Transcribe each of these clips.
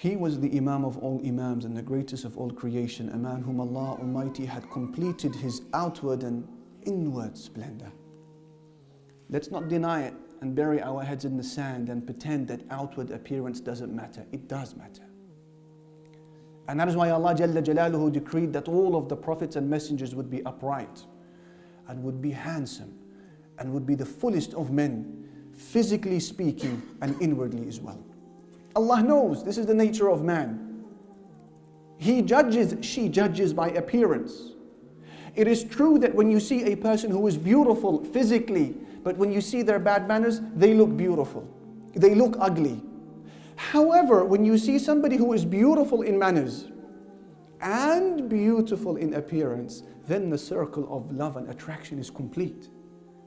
He was the Imam of all Imams and the greatest of all creation, a man whom Allah Almighty had completed his outward and inward splendor. Let's not deny it and bury our heads in the sand and pretend that outward appearance doesn't matter. It does matter. And that is why Allah Jalla Jalaluhu decreed that all of the prophets and messengers would be upright and would be handsome and would be the fullest of men, physically speaking and inwardly as well. Allah knows this is the nature of man. He judges, she judges by appearance. It is true that when you see a person who is beautiful physically, but when you see their bad manners, they look beautiful. They look ugly. However, when you see somebody who is beautiful in manners and beautiful in appearance, then the circle of love and attraction is complete.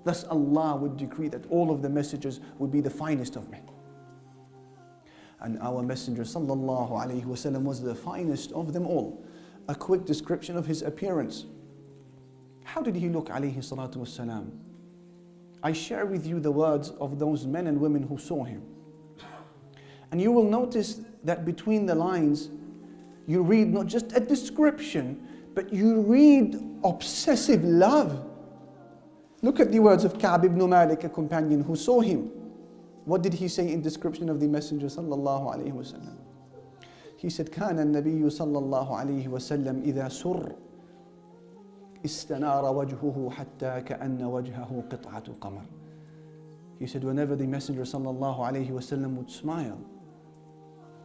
Thus Allah would decree that all of the messengers would be the finest of men. And our Messenger sallallahu alaihi wasallam was the finest of them all. A quick description of his appearance. How did he look, alayhi salatu wassalam? I share with you the words of those men and women who saw him. And you will notice that between the lines, you read not just a description, but you read obsessive love. Look at the words of Ka'b ibn Malik, a companion who saw him. What did he say in description of the Messenger sallallahu alayhi wasallam? He said, كان النبي صلى الله عليه وسلم إذا سر استنار وجهه حتى كأن وجهه قطعة قمر. He said, whenever the Messenger sallallahu alayhi wasallam would smile,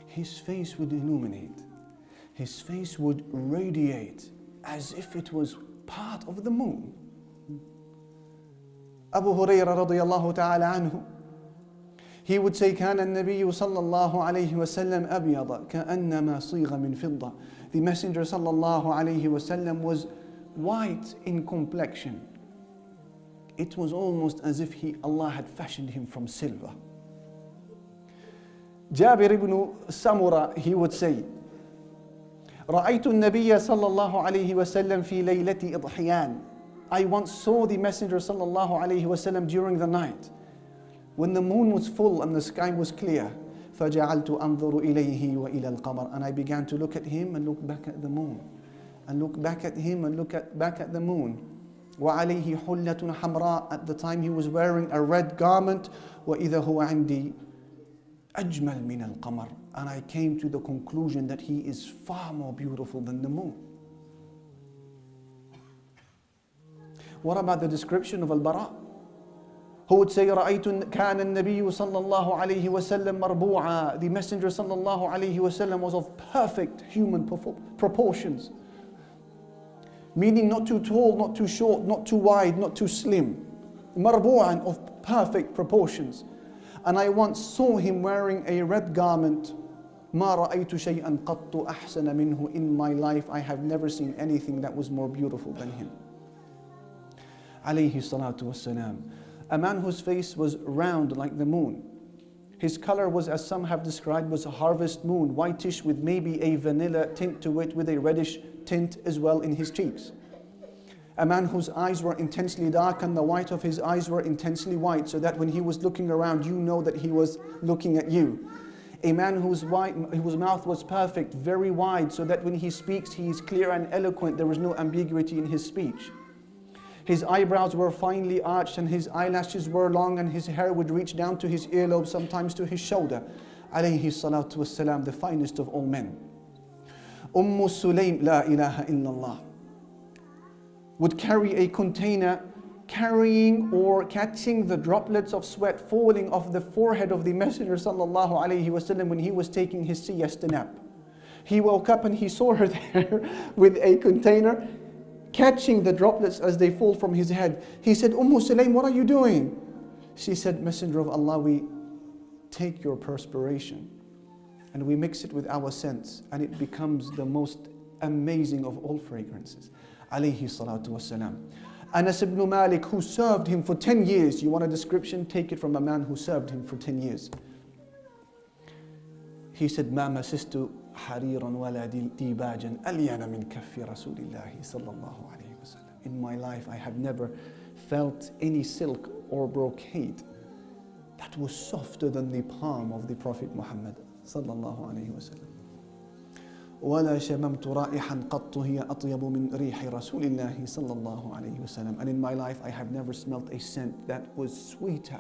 his face would illuminate, his face would radiate as if it was part of the moon. Abu Hurairah radiyallahu ta'ala anhu, he would say, كان النبي صلى الله عليه وسلم أبيض كأنما صيغ من فضة. The Messenger صلى الله عليه وسلم was white in complexion. It was almost as if Allah had fashioned him from silver. Jabir ibn Samura, he would say, رأيت النبي صلى الله عليه وسلم في ليلة إضحيان. I once saw the Messenger صلى الله عليه وسلم during the night, when the moon was full and the sky was clear. فَجَعَلْتُ أَنظُرُ إِلَيْهِ وَإِلَى الْقَمَرِ. And I began to look at him and look back at the moon. And look back at him and back at the moon. وَعَلَيْهِ حُلَّةٌ حَمْرَاء. At the time he was wearing a red garment. وَإِذَا هُوَ عِنْدِي أَجْمَلْ مِنَ الْقَمَرِ. And I came to the conclusion that he is far more beautiful than the moon. What about the description of Al-Bara? Who would say, رأيت كان النبي صلى الله عليه وسلم مربوعا. The Messenger صلى الله عليه وسلم was of perfect human proportions. Meaning not too tall, not too short, not too wide, not too slim. مربوعا, of perfect proportions. And I once saw him wearing a red garment. ما رأيت شيئا قط أحسن منه. In my life I have never seen anything that was more beautiful than him. عليه الصلاة والسلام. A man whose face was round like the moon. His color was, as some have described, was a harvest moon, whitish with maybe a vanilla tint to it, with a reddish tint as well in his cheeks. A man whose eyes were intensely dark and the white of his eyes were intensely white, so that when he was looking around, you know that he was looking at you. A man whose mouth was perfect, very wide, so that when he speaks, he is clear and eloquent. There was no ambiguity in his speech. His eyebrows were finely arched and his eyelashes were long and his hair would reach down to his earlobe, sometimes to his shoulder. Alayhi salatu wassalam, the finest of all men. Sulaym, la ilaha illallah, would carry a container carrying or catching the droplets of sweat falling off the forehead of the Messenger sallallahu alayhi wasallam when he was taking his siesta nap. He woke up and he saw her there with a container, catching the droplets as they fall from his head. He said, Sulaym, what are you doing? She said, Messenger of Allah, we take your perspiration and we mix it with our scents and it becomes the most amazing of all fragrances. Alayhi salatu wassalam. Anas ibn Malik, who served him for 10 years. You want a description? Take it from a man who served him for 10 years. He said, ما مسست حريرا ولا ديباجا ألين من كف رسول الله صلى الله عليه وسلم. In my life I have never felt any silk or brocade that was softer than the palm of the Prophet Muhammad sallallahu alaihi wasallam. ولا شممت رائحا قط هي أطيب من ريح رسول الله صلى الله عليه وسلم. And in my life I have never smelt a scent that was sweeter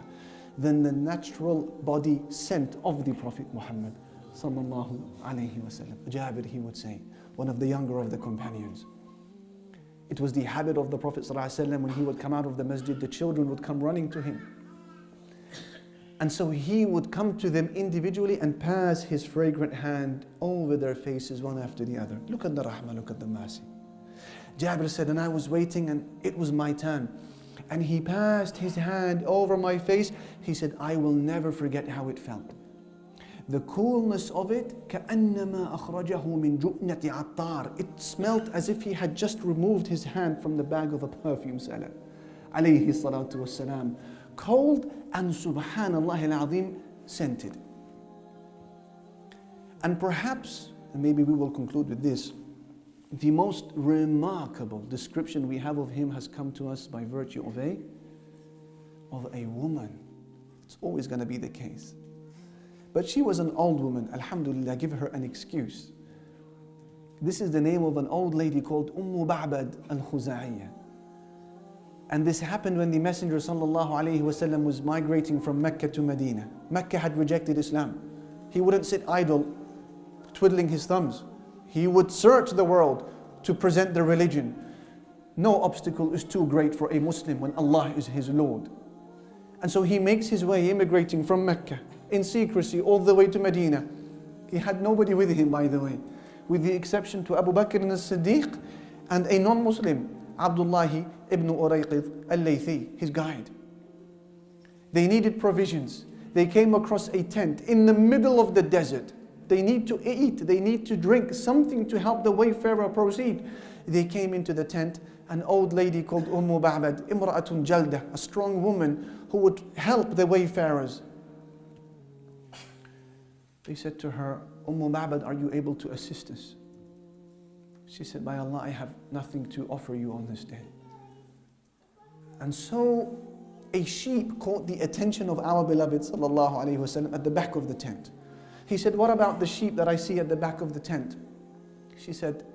than the natural body scent of the Prophet Muhammad صلى الله عليه وسلم. Jabir, he would say, one of the younger of the companions. It was the habit of the Prophet صلى الله عليه وسلم, when he would come out of the masjid, the children would come running to him. And so he would come to them individually and pass his fragrant hand over their faces one after the other. Look at the rahmah, look at the mercy. Jabir said, and I was waiting and it was my turn. And he passed his hand over my face. He said, I will never forget how it felt. The coolness of it, كَأَنَّمَا أَخْرَجَهُ مِنْ جُؤْنَةِ عَطَّارٍ. It smelt as if he had just removed his hand from the bag of a perfume seller. Alayhi salatu wassalam. Cold and subhanallah al-azim scented. And perhaps, and maybe we will conclude with this, the most remarkable description we have of him has come to us by virtue of a woman. It's always going to be the case. But she was an old woman, alhamdulillah, give her an excuse. This is the name of an old lady called Ba'bad al-Khuza'iyya. And this happened when the Messenger sallallahu alaihi wasallam was migrating from Mecca to Medina. Mecca had rejected Islam. He wouldn't sit idle, twiddling his thumbs. He would search the world to present the religion. No obstacle is too great for a Muslim when Allah is his Lord. And so he makes his way, immigrating from Mecca in secrecy all the way to Medina. He had nobody with him, by the way, with the exception to Abu Bakr as-Siddiq and a non-Muslim, Abdullah ibn Urayqid al-Laythi, his guide. They needed provisions. They came across a tent in the middle of the desert. They need to eat, they need to drink, something to help the wayfarer proceed. They came into the tent. An old lady called Ba'bad, Imra'atun Jalda, a strong woman who would help the wayfarers. They said to her, Ba'bad, are you able to assist us? She said, by Allah, I have nothing to offer you on this day. And so a sheep caught the attention of our beloved sallallahu alaihi wasallam at the back of the tent. He said, what about the sheep that I see at the back of the tent? She said,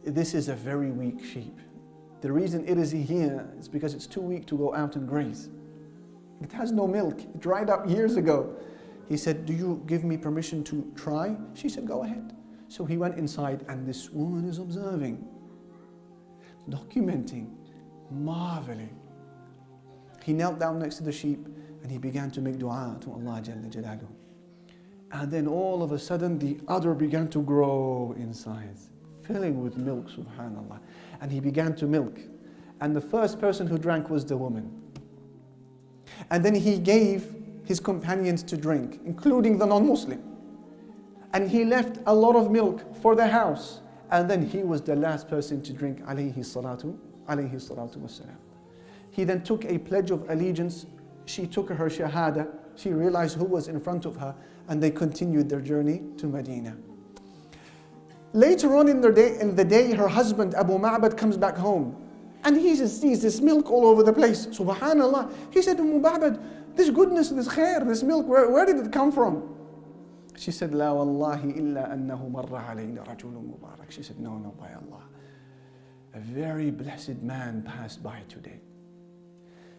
this is a very weak sheep. The reason it is here is because it's too weak to go out and graze. It has no milk. It dried up years ago. He said, do you give me permission to try? She said, go ahead. So he went inside and this woman is observing, documenting, marveling. He knelt down next to the sheep and he began to make dua to Allah Jalla Jalaluhu. And then all of a sudden the udder began to grow in size, filling with milk, subhanallah. And he began to milk. And the first person who drank was the woman. And then he gave his companions to drink, including the non-Muslim. And he left a lot of milk for the house. And then he was the last person to drink, alayhi salatu wassalam. He then took a pledge of allegiance. She took her shahada. She realized who was in front of her. And they continued their journey to Medina. Later on in the day, her husband, Abu Ma'bad, comes back home. And he sees this milk all over the place. Subhanallah. He said, Ma'bad, this goodness, this khair, this milk, where did it come from? She said, La wallahi illa annahu marra alayna rajulun mubarak. She said, no, by Allah. A very blessed man passed by today.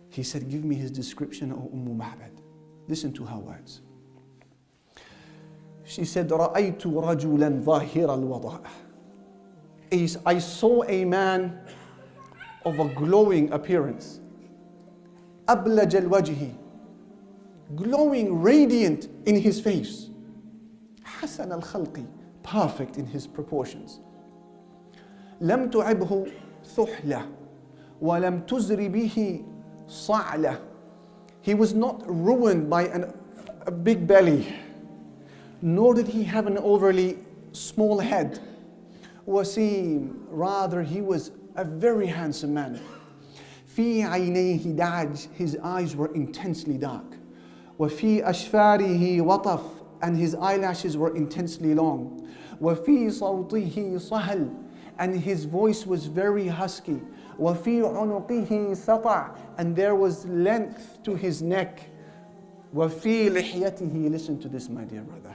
He said, give me his description, O Ma'bad. Listen to her words. She said, رَأَيْتُ رَجُلًا ظَاهِرَ الْوَضَاءِ. I saw a man of a glowing appearance. أَبْلَجَ الْوَجْهِ. Glowing, radiant in his face. حَسَنَ الْخَلْقِ. Perfect in his proportions. لَمْ تُعِبْهُ ثُحْلَةً وَلَمْ تُزْرِ بِهِ صَعْلَةً. He was not ruined by a big belly, nor did he have an overly small head. Wasim, rather he was a very handsome man. في عينيه دعج, his eyes were intensely dark. وفي أشفاره وطف, and his eyelashes were intensely long. وفي صوته صهل, and his voice was very husky. وفي عنقه سطع, and there was length to his neck. وفي لحيته, listen to this, my dear brother.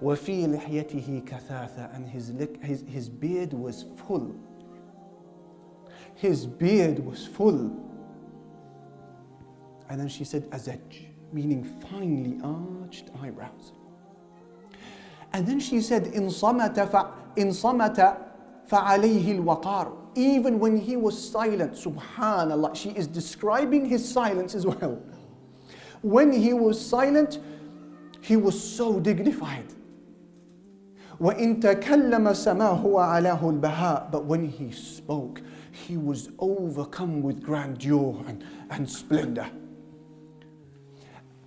وَفِي لِحْيَتِهِ كَثَاثَةً, and his beard was full. His beard was full. And then she said, azaj, meaning finely arched eyebrows. And then she said, إِن صَمَتَ فَعَلَيْهِ الْوَقَارُ. Even when he was silent, subhanallah, she is describing his silence as well. When he was silent, he was so dignified. وَإِن تَكَلَّمَ سَمَاهُ وَعَلَاهُ الْبَهَاءُ. But when he spoke, he was overcome with grandeur and splendor.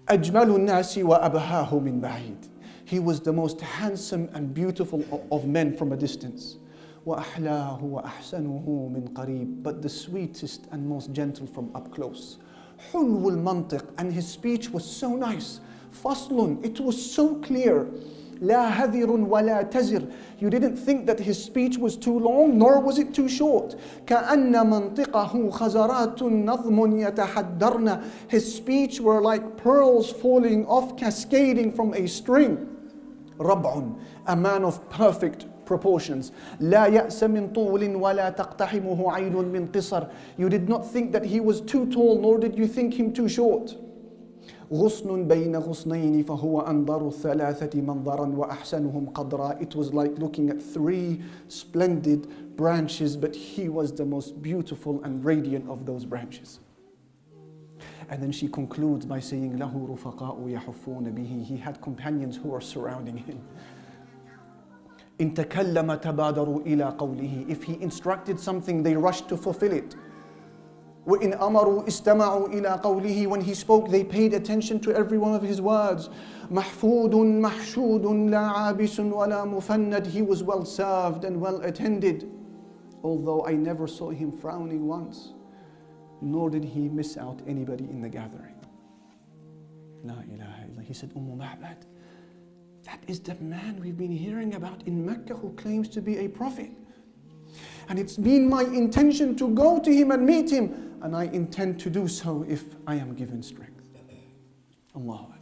أَجْمَلُ النَّاسِ وَأَبْهَاهُ مِنْ بَعِيدٍ. He was the most handsome and beautiful of men from a distance. وَأَحْلَاهُ وَأَحْسَنُهُ مِنْ قَرِيبٍ. But the sweetest and most gentle from up close. حُلْوُ الْمَنْطِقِ. And his speech was so nice. فَصْلٌ. It was so clear. لَا هَذِرٌ وَلَا تَزِرٌ. You didn't think that his speech was too long, nor was it too short. كَأَنَّ مَنْطِقَهُ خَزَرَاتٌ نَظْمٌ يَتَحَدَّرْنَ. His speech were like pearls falling off, cascading from a string. رَبْعٌ. A man of perfect proportions. لا يأس من طول ولا تقتحمه عين من قصر. You did not think that he was too tall, nor did you think him too short. غصن بين غصنين فهو أنظر الثلاثة منظرا وأحسنهم قدرا. It was like looking at three splendid branches, but he was the most beautiful and radiant of those branches. And then she concludes by saying, له رفقاء يحفون به. He had companions who were surrounding him. إن تكلم تبادروا إلى قوله. If he instructed something, they rushed to fulfill it. وإن أمروا استمعوا إلى قوله. When he spoke, they paid attention to every one of his words. محفود محشود لا عابس ولا مفند. He was well served and well attended. Although I never saw him frowning once, nor did he miss out anybody in the gathering. La ilaha illallah. He said, Ma'bad, that is the man we've been hearing about in Mecca who claims to be a prophet. And it's been my intention to go to him and meet him. And I intend to do so if I am given strength. Allahu Akbar.